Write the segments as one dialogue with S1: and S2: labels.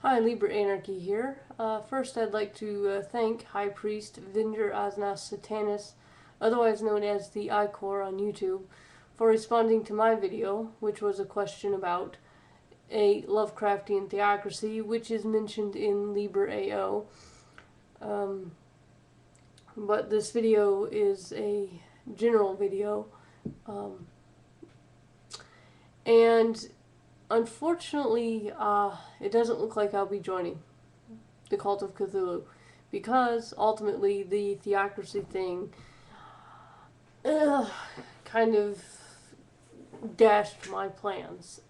S1: Hi, LiberAnarchy here. First, I'd like to thank High Priest Vinger Asnas Satanis, otherwise known as the I-Core on YouTube, for responding to my video, which was a question about a Lovecraftian theocracy, which is mentioned in LiberAO. But this video is a general video, and unfortunately, it doesn't look like I'll be joining the Cult of Cthulhu, because ultimately the theocracy thing kind of dashed my plans.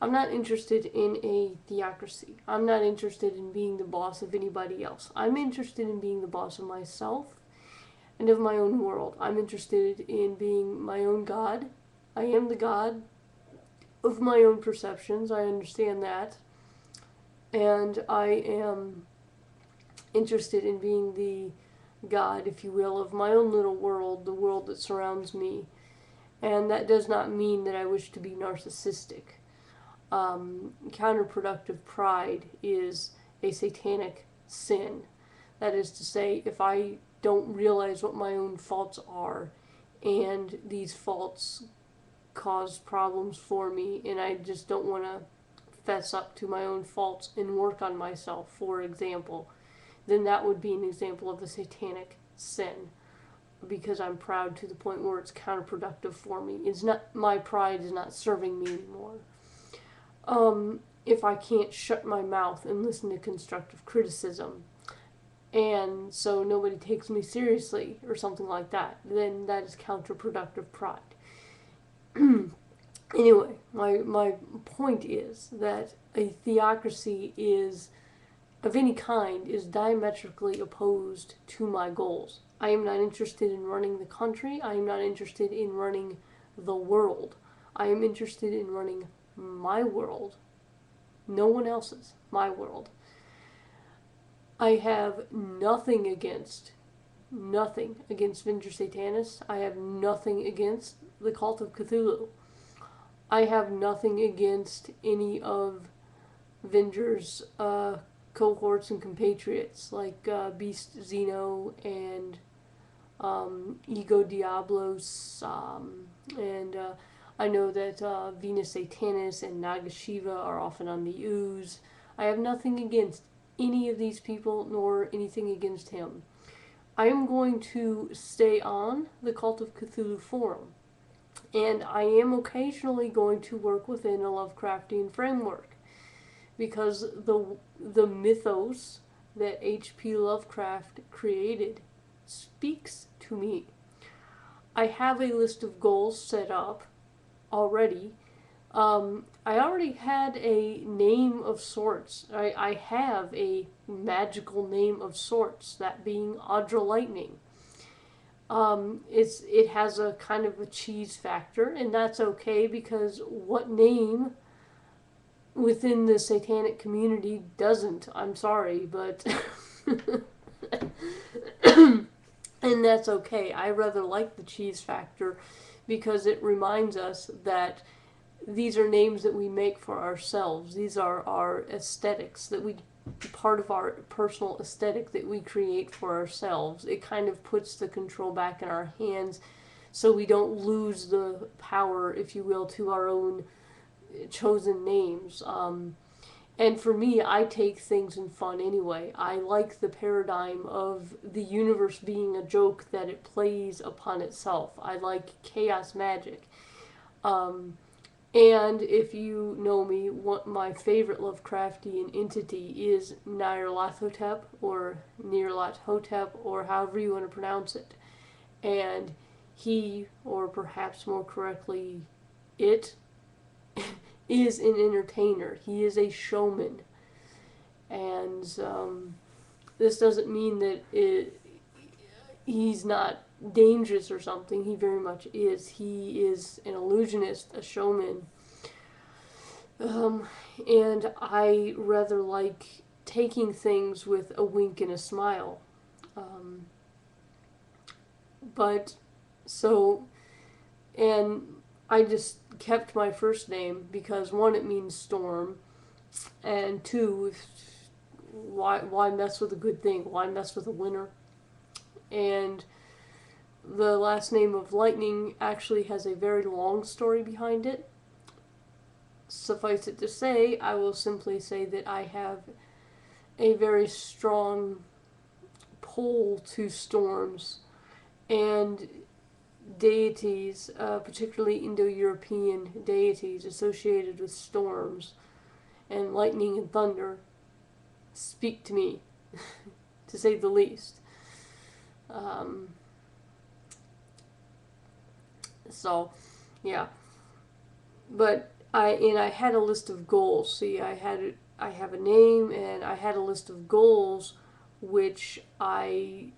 S1: I'm not interested in a theocracy. I'm not interested in being the boss of anybody else. I'm interested in being the boss of myself and of my own world. I'm interested in being my own god. I am the god of my own perceptions. I understand that. And I am interested in being the god, if you will, of my own little world, the world that surrounds me. And that does not mean that I wish to be narcissistic. Counterproductive pride is a satanic sin. That is to say, if I don't realize what my own faults are, and these faults cause problems for me, and I just don't want to fess up to my own faults and work on myself, for example, then that would be an example of a satanic sin, because I'm proud to the point where it's counterproductive for me. It's not, my pride is not serving me anymore. If I can't shut my mouth and listen to constructive criticism, and so nobody takes me seriously or something like that, then that is counterproductive pride. Anyway, my point is that a theocracy is of any kind is diametrically opposed to my goals. I am not interested in running the country. I am not interested in running the world. I am interested in running my world. No one else's. My world. I have nothing against Vinger Satanis. I have nothing against the Cult of Cthulhu. I have nothing against any of Vinger's cohorts and compatriots, like Beast Zeno and Ego Diablos, and I know that Venus Satanis and Nagashiva are often on the ooze. I have nothing against any of these people, nor anything against him. I am going to stay on the Cult of Cthulhu forum, and I am occasionally going to work within a Lovecraftian framework, because the mythos that H.P. Lovecraft created speaks to me. I have a list of goals set up already. I already had a name of sorts. I have a magical name of sorts, that being Audra Lightning. It has a kind of a cheese factor, and that's okay, because what name within the satanic community doesn't? I'm sorry, but and that's okay. I rather like the cheese factor, because it reminds us that these are names that we make for ourselves. These are our aesthetics, that we, part of our personal aesthetic that we create for ourselves. It kind of puts the control back in our hands, so we don't lose the power, if you will, to our own chosen names. And for me, I take things in fun anyway. I like the paradigm of the universe being a joke that it plays upon itself. I like chaos magic. And if you know me, my favorite Lovecraftian entity is Nyarlathotep, or Nyarlathotep, or however you want to pronounce it. And he, or perhaps more correctly, it, is an entertainer. He is a showman. And this doesn't mean that he's not dangerous or something. He very much is. He is an illusionist, a showman. And I rather like taking things with a wink and a smile. And I just kept my first name because, one, it means storm, And two, why mess with a good thing? Why mess with a winner? And the last name of Lightning actually has a very long story behind it. Suffice it to say, I will simply say that I have a very strong pull to storms and deities, particularly Indo-European deities associated with storms and lightning and thunder, speak to me, to say the least. So, yeah. But I had a list of goals. See, I have a name and I had a list of goals, which I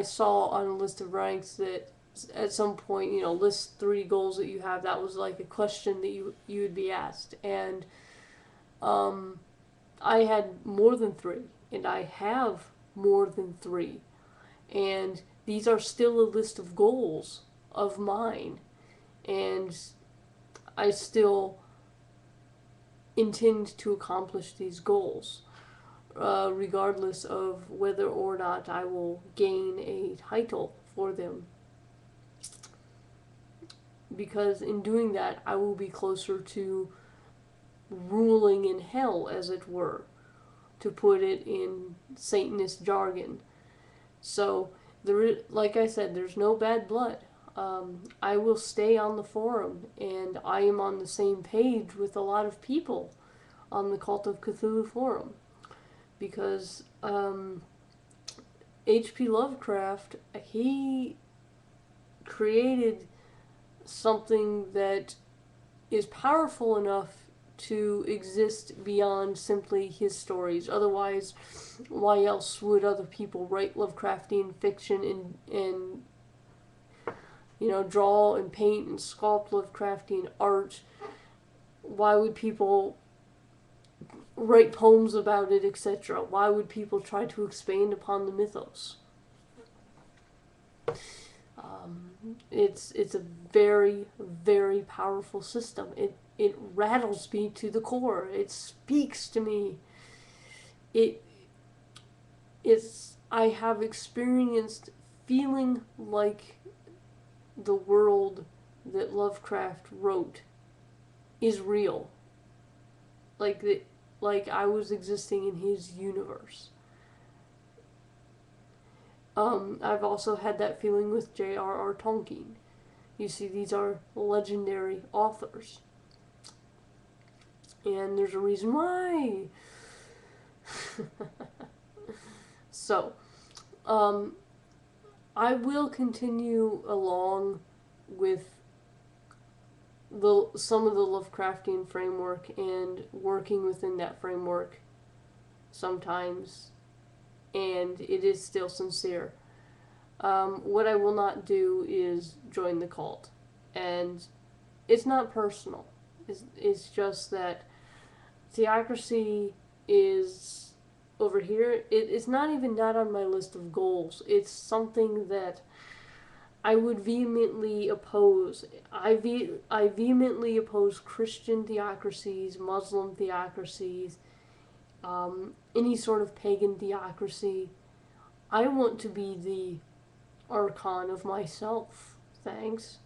S1: saw on a list of ranks that at some point, list 3 goals that you have. That was like a question that you would be asked, and I had more than 3, and I have more than 3, and these are still a list of goals of mine, and I still intend to accomplish these goals, regardless of whether or not I will gain a title for them. Because in doing that, I will be closer to ruling in hell, as it were, to put it in Satanist jargon. So, like I said, there's no bad blood. I will stay on the forum, and I am on the same page with a lot of people on the Cult of Cthulhu forum, because H.P. Lovecraft, he created something that is powerful enough to exist beyond simply his stories. Otherwise, why else would other people write Lovecraftian fiction and draw and paint and sculpt Lovecraftian art? Why would people write poems about it, etc.? Why would people try to expand upon the mythos? It's a very, very powerful system. It rattles me to the core. It speaks to me. I have experienced feeling like the world that Lovecraft wrote is real. Like I was existing in his universe. I've also had that feeling with J.R.R. Tolkien. You see, these are legendary authors. And there's a reason why. So, I will continue along with some of the Lovecraftian framework and working within that framework sometimes, and it is still sincere. What I will not do is join the cult, and it's not personal. It's just that theocracy is over here. It's not even not on my list of goals. It's something that I would vehemently oppose. I vehemently oppose Christian theocracies, Muslim theocracies, any sort of pagan theocracy. I want to be the archon of myself. Thanks.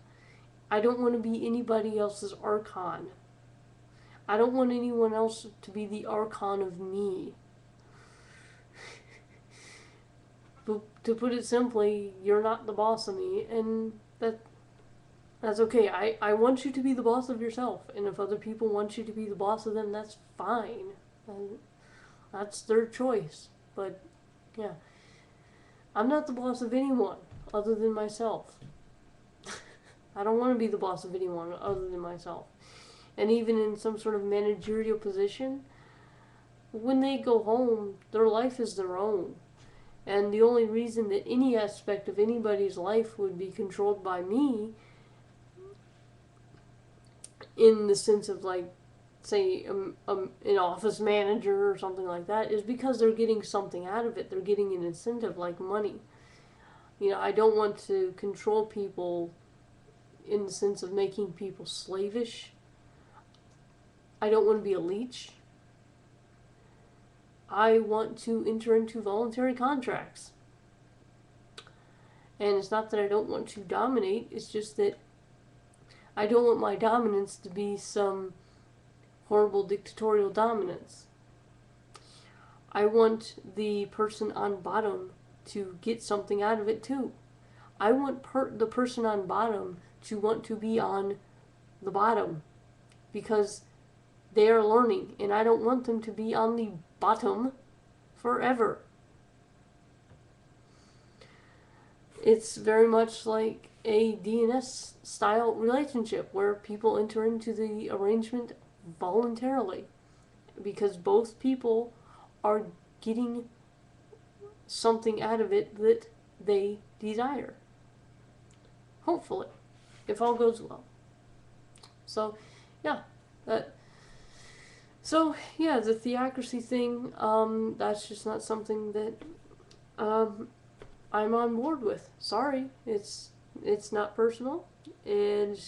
S1: I don't want to be anybody else's archon. I don't want anyone else to be the archon of me. But to put it simply, you're not the boss of me, and that's okay. I want you to be the boss of yourself, and if other people want you to be the boss of them, that's fine. That's their choice. But, yeah. I'm not the boss of anyone other than myself. I don't want to be the boss of anyone other than myself. And even in some sort of managerial position, when they go home, their life is their own. And the only reason that any aspect of anybody's life would be controlled by me, in the sense of, like, say, an office manager or something like that, is because they're getting something out of it. They're getting an incentive, like money. I don't want to control people in the sense of making people slavish. I don't want to be a leech. I want to enter into voluntary contracts. And it's not that I don't want to dominate, it's just that I don't want my dominance to be some horrible dictatorial dominance. I want the person on bottom to get something out of it too. I want the person on bottom to want to be on the bottom because they are learning, and I don't want them to be on the bottom forever. It's very much like a DNS style relationship where people enter into the arrangement voluntarily because both people are getting something out of it that they desire. Hopefully, if all goes well. So, yeah, the theocracy thing, that's just not something that I'm on board with. Sorry, it's not personal, and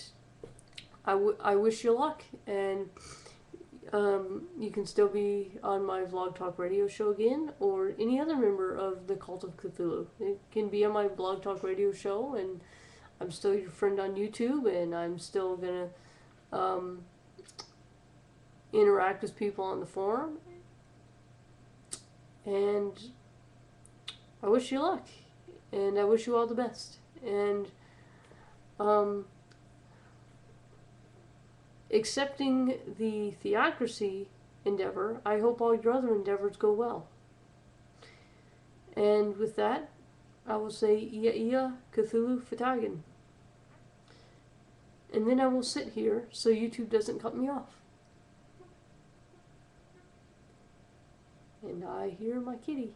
S1: I wish you luck, and you can still be on my Vlog Talk Radio show again, or any other member of the Cult of Cthulhu. It can be on my Blog Talk Radio show, and I'm still your friend on YouTube, and I'm still gonna interact with people on the forum, and I wish you luck, and I wish you all the best, and accepting the theocracy endeavor, I hope all your other endeavors go well. And with that, I will say Ia Ia Cthulhu Fatagan. And then I will sit here so YouTube doesn't cut me off. And I hear my kitty.